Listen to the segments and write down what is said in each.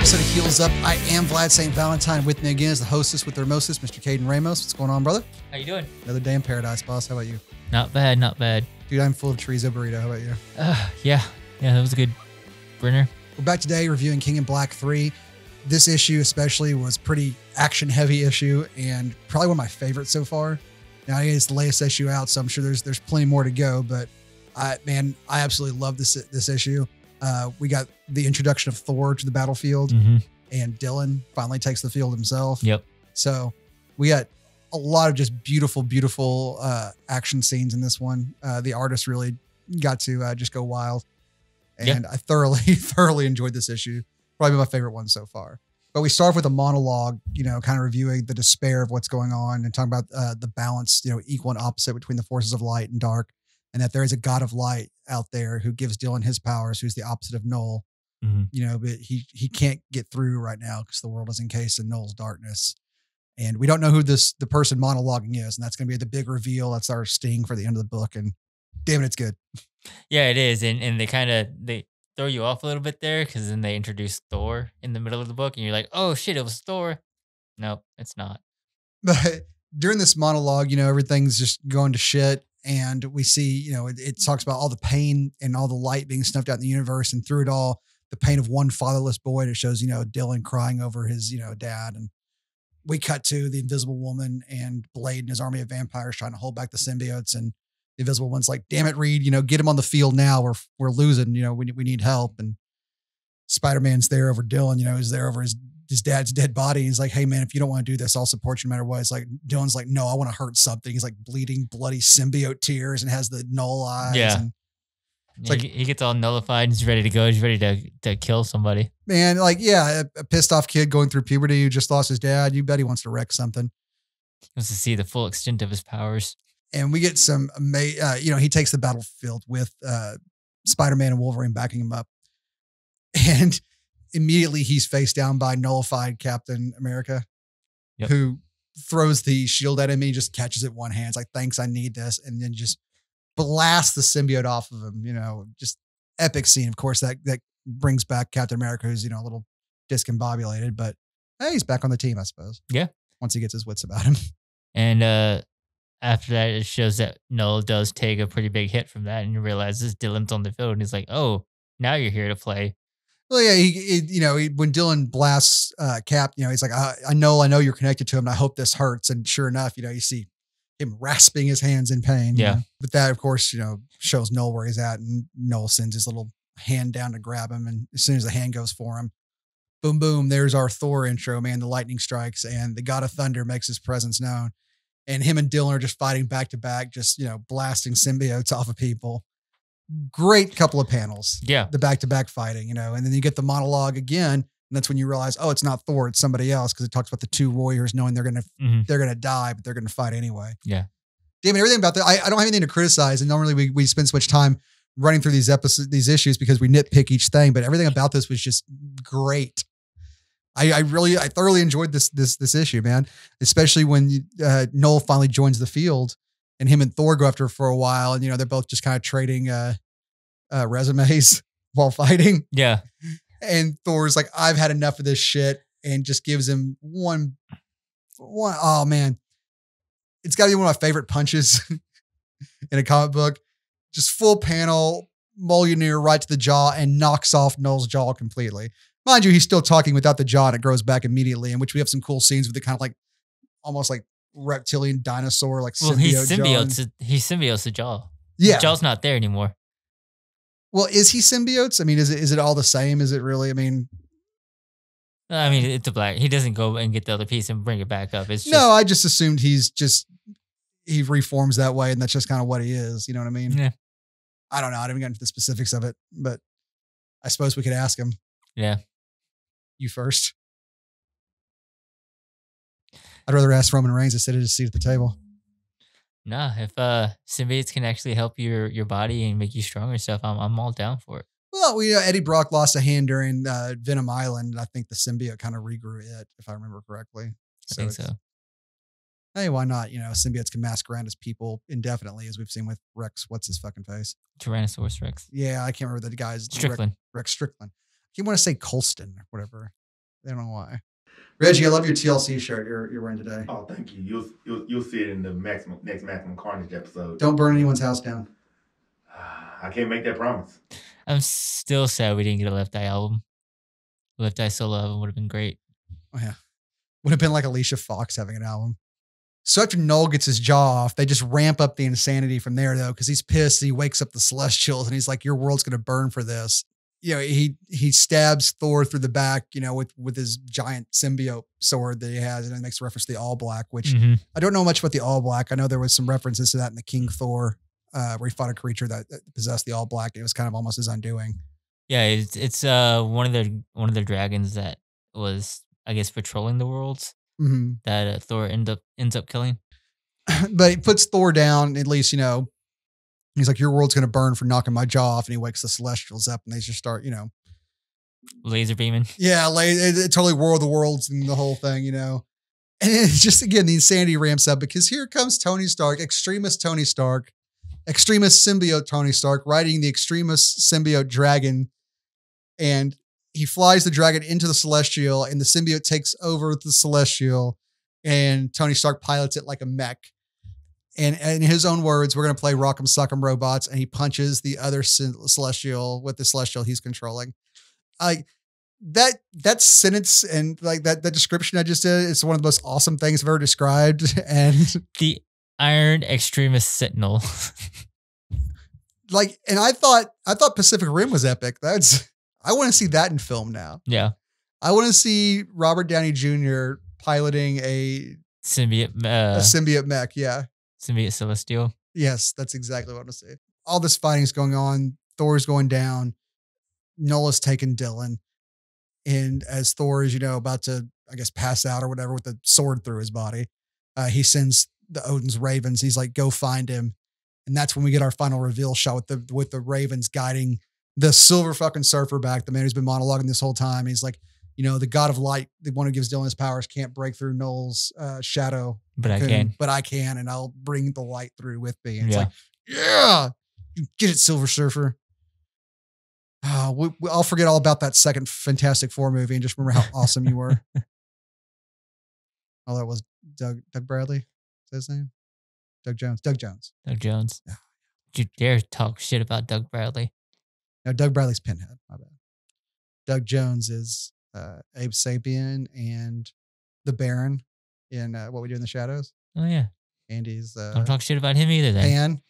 episode of Heels Up. I am Vlad St. Valentine. With me again is the hostess with the hermosis, Mr. Caidan Ramos. What's going on, brother? How you doing? Another day in paradise, boss. How about you? Not bad, not bad. Dude, I'm full of chorizo burrito. How about you? Yeah, that was a good burner. We're back today reviewing King in Black 3. This issue especially was pretty action-heavy issue and probably one of my favorites so far. Now, it's the latest issue out, so I'm sure there's plenty more to go, but I absolutely love this issue. We got the introduction of Thor to the battlefield, and Dylan finally takes the field himself. Yep. So we got a lot of just beautiful action scenes in this one. The artist really got to just go wild. And I thoroughly enjoyed this issue. Probably my favorite one so far. But we start with a monologue, kind of reviewing the despair of what's going on and talking about the balance, equal and opposite between the forces of light and dark. And that there is a god of light out there who gives Dylan his powers, who's the opposite of Null. But he can't get through right now because the world is encased in Null's darkness. And we don't know who the person monologuing is. And that's going to be the big reveal. That's our sting for the end of the book. And damn it, it's good. Yeah, it is. And they throw you off a little bit there because then they introduce Thor in the middle of the book. And you're like, oh shit, it was Thor. Nope, it's not. But during this monologue, everything's just going to shit. And we see, it talks about all the pain and all the light being snuffed out in the universe. And through it all, the pain of one fatherless boy. And it shows, Dylan crying over his, dad. And we cut to the Invisible Woman and Blade and his army of vampires trying to hold back the symbiotes. And the Invisible One's like, damn it, Reed, get him on the field now. We're losing, we need help. And Spider-Man's there over Dylan, he's there over his dad's dead body. He's like, hey man, if you don't want to do this, I'll support you no matter what. It's like, Dylan's like, no, I want to hurt something. He's like bleeding, bloody symbiote tears and has the Null eyes. Yeah. And it's like he gets all nullified and he's ready to go. He's ready to kill somebody. Man, a pissed off kid going through puberty who just lost his dad. You bet he wants to wreck something. He wants to see the full extent of his powers. And we get some, he takes the battlefield with Spider-Man and Wolverine backing him up. And immediately he's faced down by nullified Captain America, who throws the shield at him. And he just catches it one hand. It's like, thanks, I need this. And then just blasts the symbiote off of him, just epic scene. Of course, that brings back Captain America, who's, a little discombobulated, but hey, he's back on the team, I suppose. Yeah. Once he gets his wits about him. And after that, it shows that Null does take a pretty big hit from that. And you realize this Dylan's on the field and he's like, oh, now you're here to play. Well, yeah, when Dylan blasts Cap, he's like, I know you're connected to him. And I hope this hurts. And sure enough, you see him rasping his hands in pain. Yeah. But that, of course, shows Null where he's at. And Null sends his little hand down to grab him. And as soon as the hand goes for him, boom, boom, there's our Thor intro, man. The lightning strikes and the God of Thunder makes his presence known. And him and Dylan are just fighting back to back, just, blasting symbiotes off of people. Great couple of panels. Yeah. The back-to-back fighting, and then you get the monologue again. And that's when you realize, oh, it's not Thor, it's somebody else. Cause it talks about the two warriors knowing they're going to die, but they're going to fight anyway. Yeah. Damn it. Everything about that. I don't have anything to criticize. And normally we spend so much time running through these issues because we nitpick each thing, but everything about this was just great. I thoroughly enjoyed this issue, man, especially when Null finally joins the field and him and Thor go after her for a while. And, they're both just kind of trading resumes while fighting. Yeah. And Thor's like, I've had enough of this shit, and just gives him one. Oh man, it's gotta be one of my favorite punches in a comic book. Just full panel, Mjolnir right to the jaw and knocks off Null's jaw completely. Mind you, he's still talking without the jaw and it grows back immediately, in which we have some cool scenes with the kind of like, almost like reptilian dinosaur, like well, symbiote. He symbiotes the jaw. Yeah. The jaw's not there anymore. Well, is he symbiotes? I mean, is it all the same? Is it really? I mean, it's a black. He doesn't go and get the other piece and bring it back up. It's just, no, I just assumed he reforms that way and that's just kind of what he is. You know what I mean? Yeah. I don't know. I didn't get into the specifics of it, but I suppose we could ask him. Yeah. You first. I'd rather ask Roman Reigns instead of just sit at the table. Nah, if symbiotes can actually help your body and make you stronger and stuff, I'm all down for it. Well, Eddie Brock lost a hand during Venom Island. I think the symbiote kind of regrew it, if I remember correctly. I think so. Hey, why not? Symbiotes can masquerade as people indefinitely, as we've seen with Rex. What's his fucking face? Tyrannosaurus Rex. Yeah, I can't remember the guy's Strickland. Rex Strickland. You want to say Colston or whatever. They don't know why. Reggie, I love your TLC shirt you're wearing today. Oh, thank you. You'll see it in the next Maximum Carnage episode. Don't burn anyone's house down. I can't make that promise. I'm still sad we didn't get a Left Eye album. Left Eye solo album would have been great. Oh yeah, would have been like Alicia Fox having an album. So after Noel gets his jaw off, they just ramp up the insanity from there though, because he's pissed. He wakes up the Celestials and he's like, "Your world's gonna burn for this." He stabs Thor through the back, with his giant symbiote sword that he has, and it makes reference to the All Black, which I don't know much about the All Black. I know there was some references to that in the King Thor, where he fought a creature that possessed the All Black. It was kind of almost his undoing. Yeah, it's one of the dragons that was, I guess, patrolling the worlds that Thor ends up killing. But he puts Thor down, at least, he's like, "Your world's going to burn for knocking my jaw off." And he wakes the Celestials up and they just start, laser beaming. Yeah. It totally War of the Worlds and the whole thing, And it's just, again, the insanity ramps up because here comes Tony Stark, extremist symbiote Tony Stark, riding the extremist symbiote dragon. And he flies the dragon into the Celestial and the symbiote takes over the Celestial and Tony Stark pilots it like a mech. And in his own words, we're going to play Rock'em Sock'em Robots, and he punches the other Celestial with the Celestial he's controlling. That sentence and like that description I just did, it's one of the most awesome things I've ever described. And the Iron Extremist Sentinel. And I thought Pacific Rim was epic. I want to see that in film now. Yeah. I want to see Robert Downey Jr. piloting a symbiote mech. Yeah. Symbiote Celestial. Yes, that's exactly what I want to see. All this fighting's going on. Thor's going down. Nola's taking Dylan. And as Thor is, about to, I guess, pass out or whatever with a sword through his body, he sends the Odin's ravens. He's like, "Go find him." And that's when we get our final reveal shot with the ravens guiding the Silver fucking Surfer back, the man who's been monologuing this whole time. He's like, the god of light, the one who gives Dylan his powers, can't break through Noel's shadow. But I can, and I'll bring the light through with me. And it's like, yeah, you get it, Silver Surfer. I'll forget all about that second Fantastic Four movie and just remember how awesome you were. Oh, that was Doug Bradley. Is that his name? Doug Jones. Yeah. You dare talk shit about Doug Bradley? No, Doug Bradley's Pinhead. My bad. Doug Jones is Abe Sapien and the Baron in What We Do in the Shadows. Oh yeah, and he's don't talk shit about him either. Then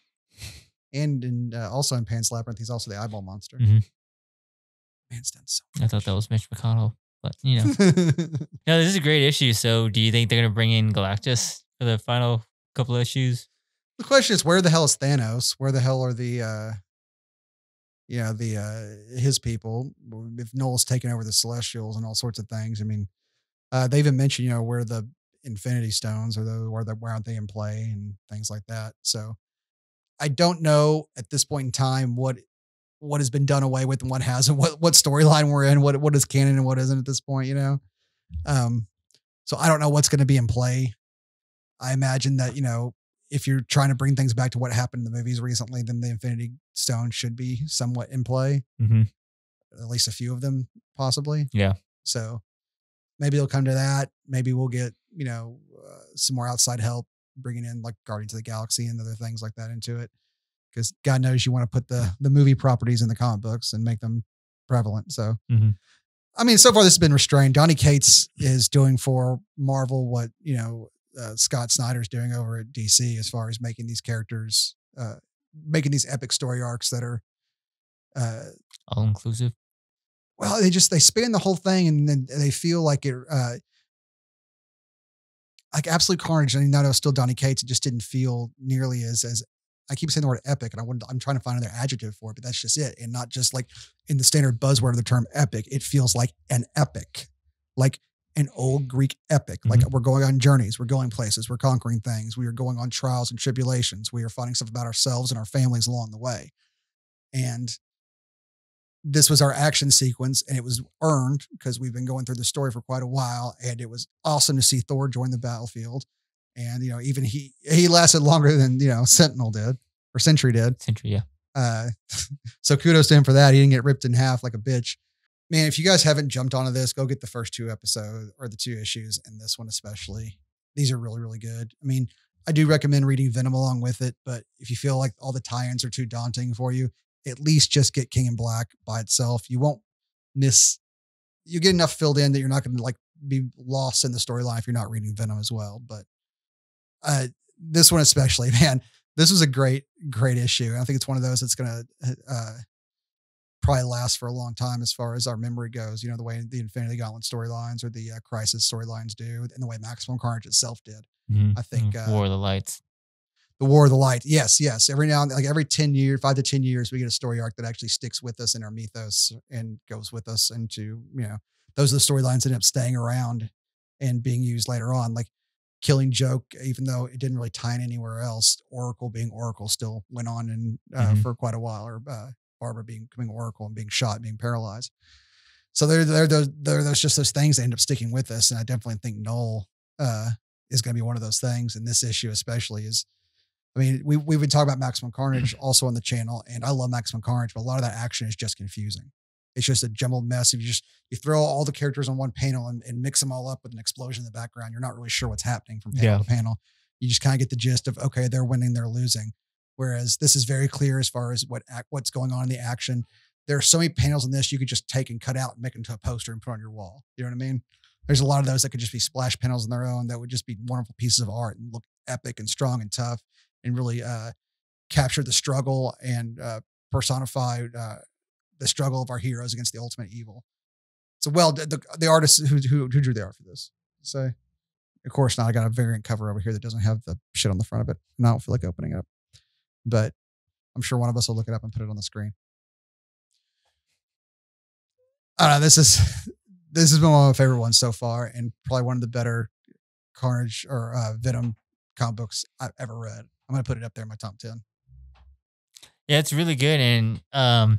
Pan, and also in Pan's Labyrinth, he's also the eyeball monster. Man's done so much. I thought that was Mitch McConnell, but no, this is a great issue. So, do you think they're gonna bring in Galactus for the final couple of issues? The question is, where the hell is Thanos? Where the hell are the his people? If Noel's taken over the Celestials and all sorts of things. I mean, they even mentioned, where the Infinity Stones are, where aren't they in play and things like that. So I don't know at this point in time what has been done away with and what hasn't, what storyline we're in, what is canon and what isn't at this point, So I don't know what's going to be in play. I imagine that, if you're trying to bring things back to what happened in the movies recently, then the Infinity Stone should be somewhat in play. At least a few of them, possibly. Yeah. So maybe it'll come to that. Maybe we'll get, some more outside help, bringing in like Guardians of the Galaxy and other things like that into it. Because God knows you want to put the movie properties in the comic books and make them prevalent. So, I mean, so far this has been restrained. Donny Cates is doing for Marvel what, Scott Snyder's doing over at DC as far as making these characters, making these epic story arcs that are all inclusive. Well, they span the whole thing, and then they feel like it, like Absolute Carnage. I mean, no, still Donny Cates. It just didn't feel nearly as I keep saying the word epic, and I'm trying to find another adjective for it, but that's just it, and not just like in the standard buzzword of the term epic. It feels like an epic, like an old Greek epic. Like we're going on journeys, we're going places, we're conquering things, we are going on trials and tribulations, we are finding stuff about ourselves and our families along the way. And this was our action sequence, and it was earned because we've been going through the story for quite a while, and it was awesome to see Thor join the battlefield. And, even he lasted longer than, Sentinel did, or Sentry did. Sentry, yeah. So kudos to him for that. He didn't get ripped in half like a bitch. Man, if you guys haven't jumped onto this, go get the first 2 episodes or the 2 issues, and this one especially. These are really, really good. I mean, I do recommend reading Venom along with it, but if you feel like all the tie-ins are too daunting for you, at least just get King in Black by itself. You won't miss. You get enough filled in that you're not going to like be lost in the storyline if you're not reading Venom as well. But this one especially, man, this was a great, great issue. I think it's one of those that's going to probably last for a long time as far as our memory goes. You know, the way the Infinity Gauntlet storylines or the Crisis storylines do, and the way Maximum Carnage itself did. I think War of the Lights. The War of the Light. Yes, yes. Every now and then, like every 10 years, 5 to 10 years, we get a story arc that actually sticks with us in our mythos and goes with us into, you know, those are the storylines that end up staying around and being used later on. Like Killing Joke, even though it didn't really tie in anywhere else, Oracle being Oracle still went on and for quite a while, or Barbara becoming Oracle and being shot, and being paralyzed. So they're those just those things that end up sticking with us. And I definitely think Null is going to be one of those things. And this issue especially is, I mean, we've been talking about Maximum Carnage also on the channel, and I love Maximum Carnage, but a lot of that action is just confusing. It's just a jumbled mess. If you throw all the characters on one panel and mix them all up with an explosion in the background, you're not really sure what's happening from panel to panel. You just kind of get the gist of, okay, they're winning, they're losing. Whereas this is very clear as far as what's going on in the action. There are so many panels in this you could just take and cut out and make into a poster and put on your wall. You know what I mean? There's a lot of those that could just be splash panels on their own that would just be wonderful pieces of art and look epic and strong and tough and really capture the struggle and personify the struggle of our heroes against the ultimate evil. So, well, the artist who drew the art for this. So, of course, now I got a variant cover over here that doesn't have the shit on the front of it, and I don't feel like opening it up. But I'm sure one of us will look it up and put it on the screen. I don't know. This has been one of my favorite ones so far, and probably one of the better Carnage or Venom comic books I've ever read. I'm going to put it up there in my top 10. Yeah, it's really good, and I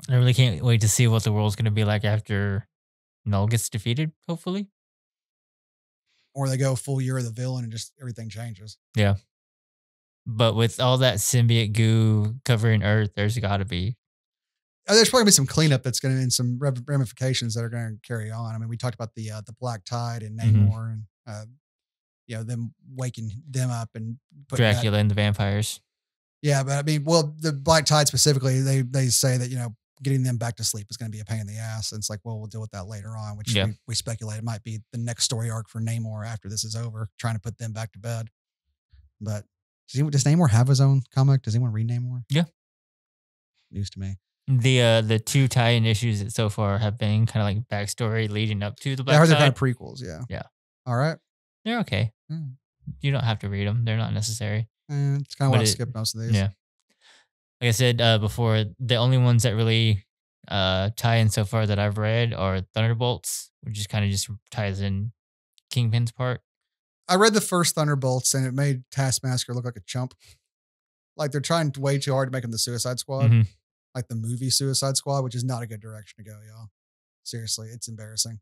really can't wait to see what the world's going to be like after Null gets defeated, hopefully. Or they go full year of the villain and just everything changes. Yeah. But with all that symbiote goo covering Earth, there's got to be. There's probably going to be some cleanup that's going to be some ramifications that are going to carry on. I mean, we talked about the Black Tide and Namor and, you know, them waking them up and Dracula and the vampires. Yeah, but I mean, well, the Black Tide specifically, they say that, you know, getting them back to sleep is going to be a pain in the ass. And it's like, well, we'll deal with that later on, which we speculate it might be the next story arc for Namor after this is over, trying to put them back to bed. But does Namor have his own comic? Does anyone read Namor? Yeah. News to me. The 2 tie-in issues that so far have been kind of like backstory leading up to the Black Tide. I heard they're kind of prequels, Yeah. All right. They're okay. You don't have to read them. They're not necessary. It's kind of why I skip most of these. Yeah. Like I said before, the only ones that really tie in so far that I've read are Thunderbolts, which is kind of just ties in Kingpin's part. I read the first Thunderbolts and it made Taskmaster look like a chump. Like they're trying way too hard to make him the Suicide Squad, like the movie Suicide Squad, which is not a good direction to go, y'all. Seriously, it's embarrassing.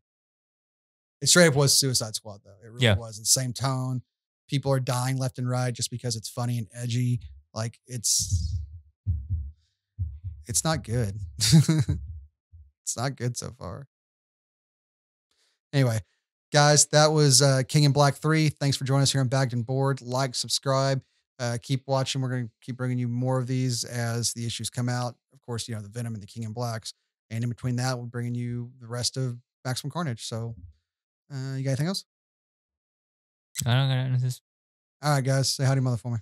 It straight up was Suicide Squad, though. It really was. It's the same tone. People are dying left and right just because it's funny and edgy. Like it's not good. It's not good so far. Anyway, guys, that was King in Black 3. Thanks for joining us here on Bagged and Board. Like, subscribe, keep watching. We're going to keep bringing you more of these as the issues come out. Of course, you know, the Venom and the King in Blacks. And in between that, we're bringing you the rest of Maximum Carnage. So, you got anything else? I don't got anything. All right, guys. Say howdy, mother, for me.